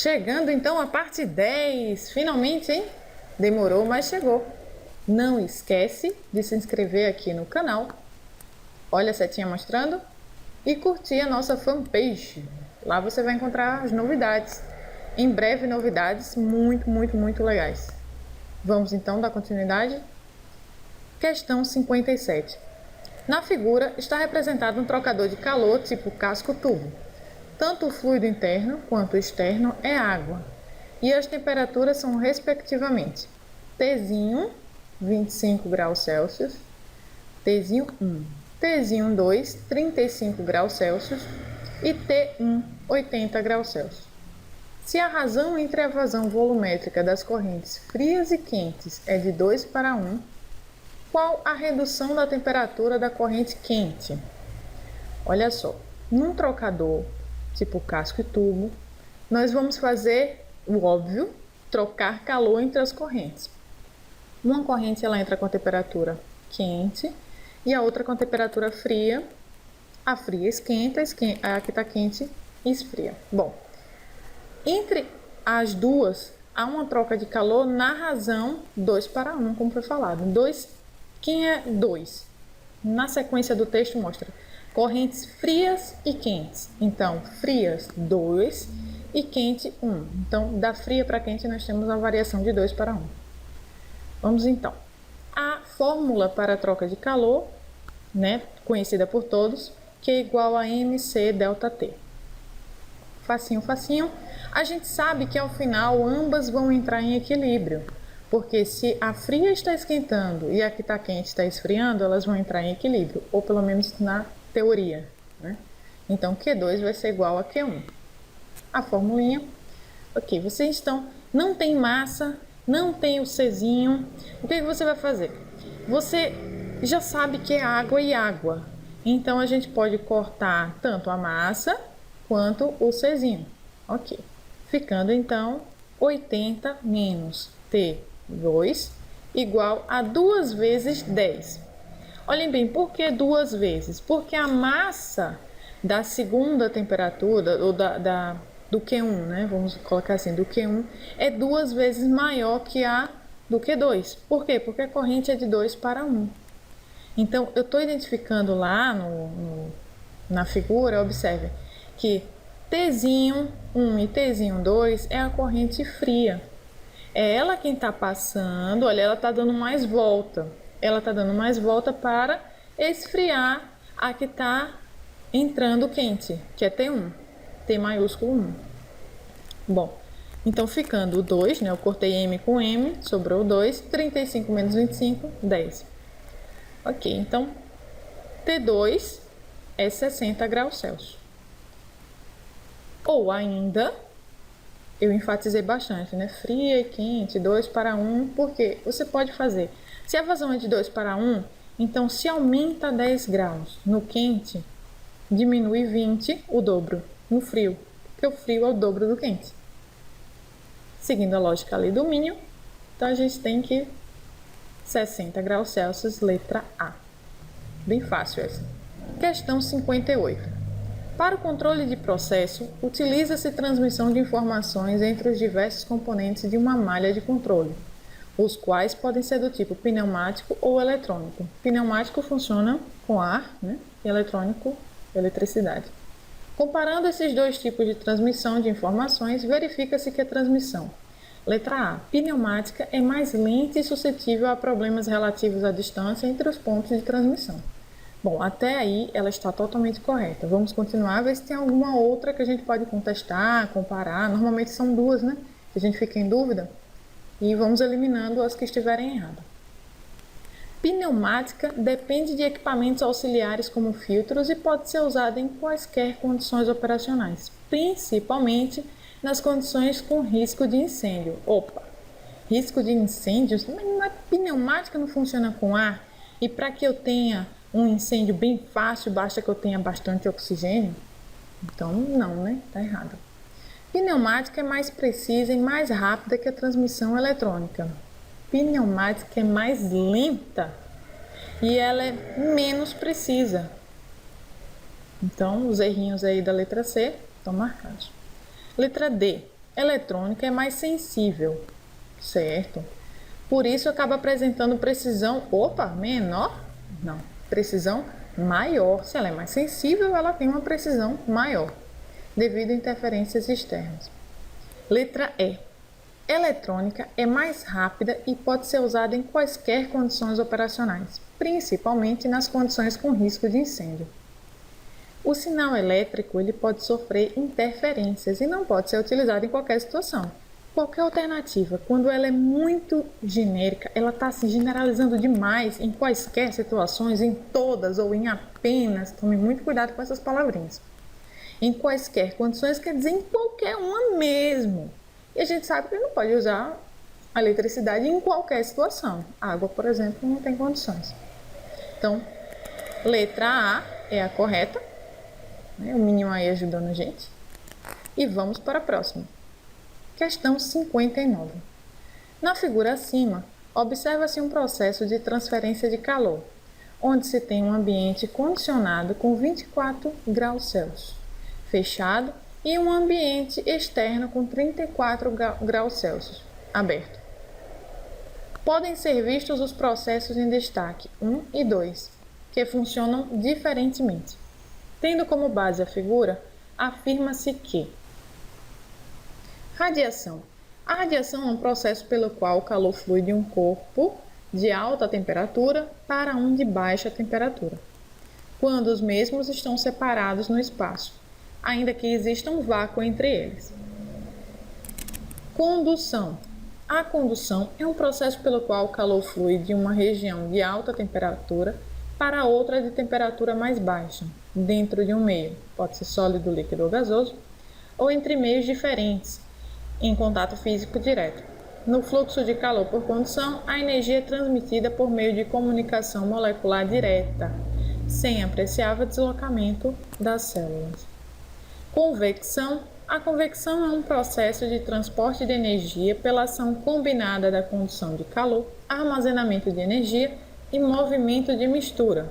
Chegando então a parte 10, finalmente, hein? Demorou, mas chegou. Não esquece de se inscrever aqui no canal, olha a setinha mostrando, e curtir a nossa fanpage. Lá você vai encontrar as novidades. Em breve, novidades muito legais. Vamos então dar continuidade? Questão 57. Na figura está representado um trocador de calor tipo casco-tubo. Tanto o fluido interno quanto o externo é água. E as temperaturas são respectivamente Tzinho 25 graus Celsius, Tzinho 1, Tzinho 2 35 graus Celsius e T1 80 graus Celsius. Se a razão entre a vazão volumétrica das correntes frias e quentes é de 2:1, qual a redução da temperatura da corrente quente? Olha só, num trocador tipo casco e tubo, nós vamos fazer o óbvio, trocar calor entre as correntes. Uma corrente ela entra com a temperatura quente e a outra com a temperatura fria. A fria esquenta, a que está quente esfria. Bom, entre as duas há uma troca de calor na razão 2:1, como foi falado. Quem é 2? Na sequência do texto mostra correntes frias e quentes. Então, frias 2 e quente 1. Então, da fria para quente nós temos uma variação de 2:1. Vamos então. A fórmula para a troca de calor, né, conhecida por todos, que é igual a mc ΔT. Facinho. A gente sabe que ao final ambas vão entrar em equilíbrio, porque se a fria está esquentando e a que está quente está esfriando, elas vão entrar em equilíbrio, ou pelo menos na teoria, né? Então, Q2 vai ser igual a Q1. A formulinha. Ok, vocês estão... Não tem massa, não tem o Czinho. O que você vai fazer? Você já sabe que é água e água. Então, a gente pode cortar tanto a massa quanto o Czinho. Ok. Ficando, então, 80 menos T2 igual a 2 vezes 10. Olhem bem, por que 2 vezes? Porque a massa da segunda temperatura, ou do Q1, né? Vamos colocar assim, do Q1, é 2 vezes maior que a do Q2. Por quê? Porque a corrente é de 2:1. Então, eu estou identificando lá na figura, observe, que Tzinho 1 e Tzinho 2 é a corrente fria. É ela quem está passando, olha, ela está dando mais volta. Ela está dando mais volta para esfriar a que está entrando quente, que é T1, T maiúsculo 1. Bom, então ficando o 2, né? Eu cortei M com M, sobrou 2, 35 menos 25, 10. Ok, então T2 é 60 graus Celsius. Ou ainda, eu enfatizei bastante, né? Fria e quente, 2:1, porque você pode fazer. Se a vazão é de 2:1, então se aumenta 10 graus no quente, diminui 20, o dobro, no frio, porque o frio é o dobro do quente. Seguindo a lógica ali do Mínio, então a gente tem que 60 graus Celsius, letra A. Bem fácil essa. Questão 58. Para o controle de processo, utiliza-se transmissão de informações entre os diversos componentes de uma malha de controle, os quais podem ser do tipo pneumático ou eletrônico. Pneumático funciona com ar, né? E eletrônico, eletricidade. Comparando esses dois tipos de transmissão de informações, verifica-se que a transmissão, letra A, pneumática, é mais lenta e suscetível a problemas relativos à distância entre os pontos de transmissão. Bom, até aí ela está totalmente correta. Vamos continuar a ver se tem alguma outra que a gente pode contestar, comparar. Normalmente são duas, né? Se a gente fica em dúvida. E vamos eliminando as que estiverem erradas. Pneumática depende de equipamentos auxiliares como filtros e pode ser usada em quaisquer condições operacionais, principalmente nas condições com risco de incêndio. Opa! Risco de incêndio? Mas pneumática não funciona com ar? E para que eu tenha um incêndio bem fácil, basta que eu tenha bastante oxigênio? Então, não, né? Tá errado. Pneumática é mais precisa e mais rápida que a transmissão eletrônica. Pneumática é mais lenta e ela é menos precisa. Então, os errinhos aí da letra C estão marcados. Letra D. eletrônica é mais sensível, certo? Por isso acaba apresentando precisão, menor? Não, precisão maior. Se ela é mais sensível, ela tem uma precisão maior, devido a interferências externas. Letra E. Eletrônica é mais rápida e pode ser usada em quaisquer condições operacionais, principalmente nas condições com risco de incêndio. O sinal elétrico ele pode sofrer interferências e não pode ser utilizado em qualquer situação. Qualquer alternativa, quando ela é muito genérica, ela está se generalizando demais em quaisquer situações, em todas ou em apenas, tome muito cuidado com essas palavrinhas. Em quaisquer condições quer dizer em qualquer uma mesmo. E a gente sabe que não pode usar a eletricidade em qualquer situação. A água, por exemplo, não tem condições. Então, letra A é a correta. O mínimo aí ajudando a gente. E vamos para a próxima. Questão 59. Na figura acima, observa-se um processo de transferência de calor, onde se tem um ambiente condicionado com 24 graus Celsius, fechado, e um ambiente externo com 34 graus Celsius, aberto. Podem ser vistos os processos em destaque 1 e 2, que funcionam diferentemente. Tendo como base a figura, afirma-se que radiação. A radiação é um processo pelo qual o calor flui de um corpo de alta temperatura para um de baixa temperatura, quando os mesmos estão separados no espaço, ainda que exista um vácuo entre eles. Condução. A condução é um processo pelo qual o calor flui de uma região de alta temperatura para outra de temperatura mais baixa, dentro de um meio, pode ser sólido, líquido ou gasoso, ou entre meios diferentes, em contato físico direto. No fluxo de calor por condução, a energia é transmitida por meio de comunicação molecular direta, sem apreciável deslocamento das células. Convecção. A convecção é um processo de transporte de energia pela ação combinada da condução de calor, armazenamento de energia e movimento de mistura.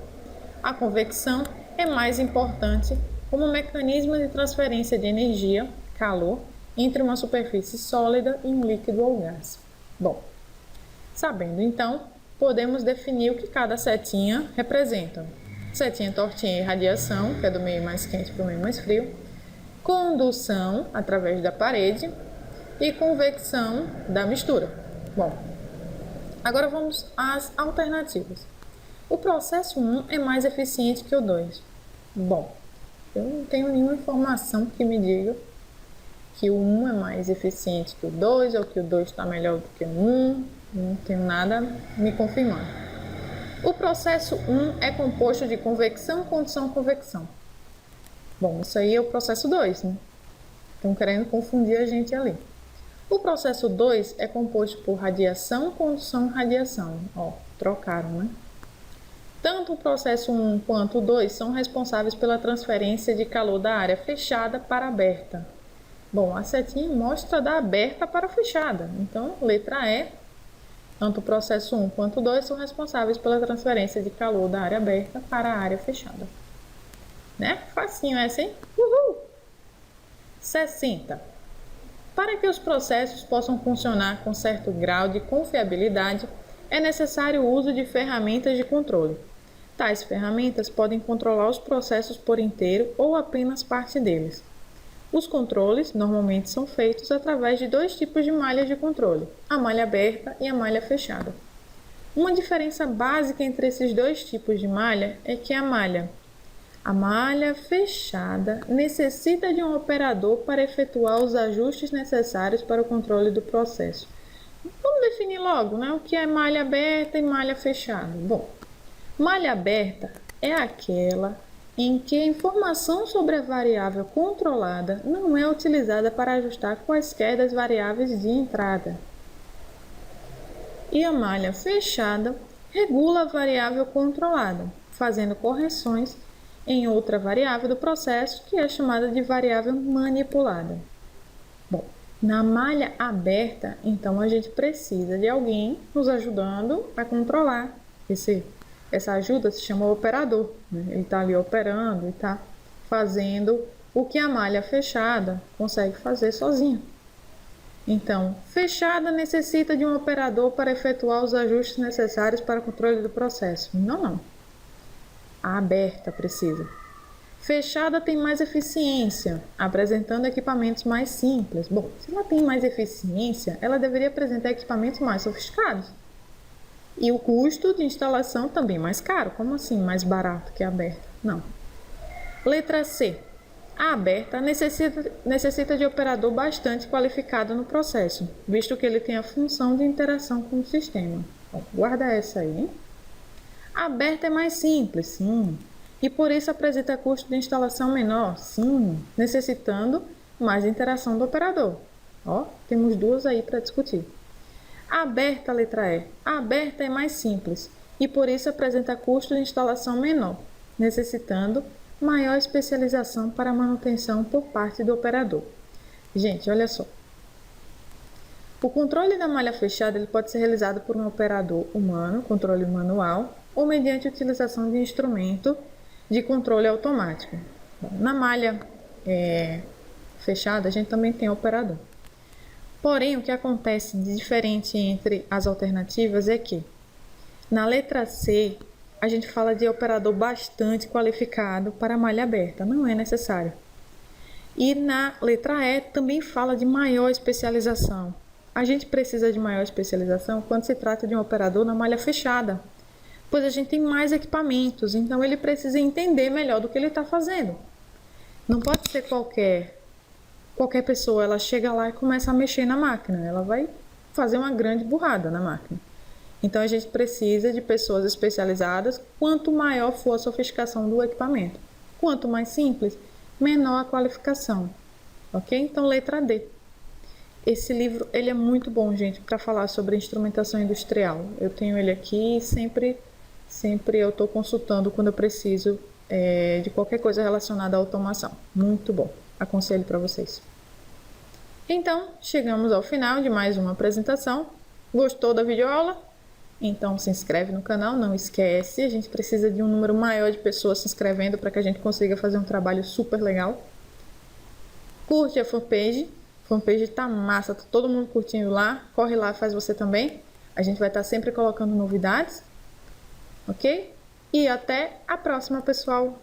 A convecção é mais importante como mecanismo de transferência de energia, calor, entre uma superfície sólida e um líquido ou gás. Bom, sabendo então, podemos definir o que cada setinha representa. Setinha tortinha e radiação, que é do meio mais quente para o meio mais frio. Condução, através da parede. E convecção da mistura. Bom, agora vamos às alternativas. O processo 1 é mais eficiente que o 2. Bom, eu não tenho nenhuma informação que me diga que o 1 é mais eficiente que o 2 ou que o 2 está melhor do que o 1. Não tenho nada me confirmando. O processo 1 é composto de convecção, condução, convecção. Bom, isso aí é o processo 2, né? Estão querendo confundir a gente ali. O processo 2 é composto por radiação, condução e radiação. Ó, trocaram, né? Tanto o processo 1 quanto o 2 são responsáveis pela transferência de calor da área fechada para aberta. Bom, a setinha mostra da aberta para a fechada. Então, letra E. Tanto o processo 1 quanto o 2 são responsáveis pela transferência de calor da área aberta para a área fechada. Né? Facinho essa, hein? Uhul! 60. Para que os processos possam funcionar com certo grau de confiabilidade, é necessário o uso de ferramentas de controle. Tais ferramentas podem controlar os processos por inteiro ou apenas parte deles. Os controles normalmente são feitos através de dois tipos de malhas de controle, a malha aberta e a malha fechada. Uma diferença básica entre esses dois tipos de malha é que a malha fechada necessita de um operador para efetuar os ajustes necessários para o controle do processo. Vamos definir logo, né, o que é malha aberta e malha fechada. Bom, malha aberta é aquela em que a informação sobre a variável controlada não é utilizada para ajustar quaisquer das variáveis de entrada. E a malha fechada regula a variável controlada, fazendo correções em outra variável do processo, que é chamada de variável manipulada. Bom, na malha aberta, então, a gente precisa de alguém nos ajudando a controlar. Essa ajuda se chama operador, né? Ele está ali operando e está fazendo o que a malha fechada consegue fazer sozinha. Então, fechada necessita de um operador para efetuar os ajustes necessários para o controle do processo. Não. A aberta precisa. Fechada tem mais eficiência, apresentando equipamentos mais simples. Bom, se ela tem mais eficiência, ela deveria apresentar equipamentos mais sofisticados. E o custo de instalação também mais caro. Como assim mais barato que a aberta? Não. Letra C. A aberta necessita de operador bastante qualificado no processo, visto que ele tem a função de interação com o sistema. Bom, guarda essa aí, hein? A aberta é mais simples, sim, e por isso apresenta custo de instalação menor, sim, necessitando mais interação do operador. Ó, temos duas aí para discutir. A aberta, letra E. A aberta é mais simples e por isso apresenta custo de instalação menor, necessitando maior especialização para a manutenção por parte do operador. Gente, olha só. O controle da malha fechada ele pode ser realizado por um operador humano, controle manual, ou mediante utilização de instrumento de controle automático. Na malha fechada, a gente também tem operador. Porém, o que acontece de diferente entre as alternativas é que, na letra C, a gente fala de operador bastante qualificado para a malha aberta, não é necessário. E na letra E também fala de maior especialização. A gente precisa de maior especialização quando se trata de um operador na malha fechada, pois a gente tem mais equipamentos, então ele precisa entender melhor do que ele está fazendo. Não pode ser qualquer pessoa, ela chega lá e começa a mexer na máquina, ela vai fazer uma grande burrada na máquina. Então a gente precisa de pessoas especializadas, quanto maior for a sofisticação do equipamento. Quanto mais simples, menor a qualificação. Ok? Então letra D. Esse livro ele é muito bom, gente, para falar sobre instrumentação industrial. Eu tenho ele aqui e sempre eu estou consultando quando eu preciso de qualquer coisa relacionada à automação. Muito bom. Aconselho para vocês. Então, chegamos ao final de mais uma apresentação. Gostou da videoaula? Então se inscreve no canal, não esquece, a gente precisa de um número maior de pessoas se inscrevendo para que a gente consiga fazer um trabalho super legal. Curte a fanpage tá massa, tá todo mundo curtindo lá, corre lá, faz você também. A gente vai estar sempre colocando novidades, ok? E até a próxima, pessoal!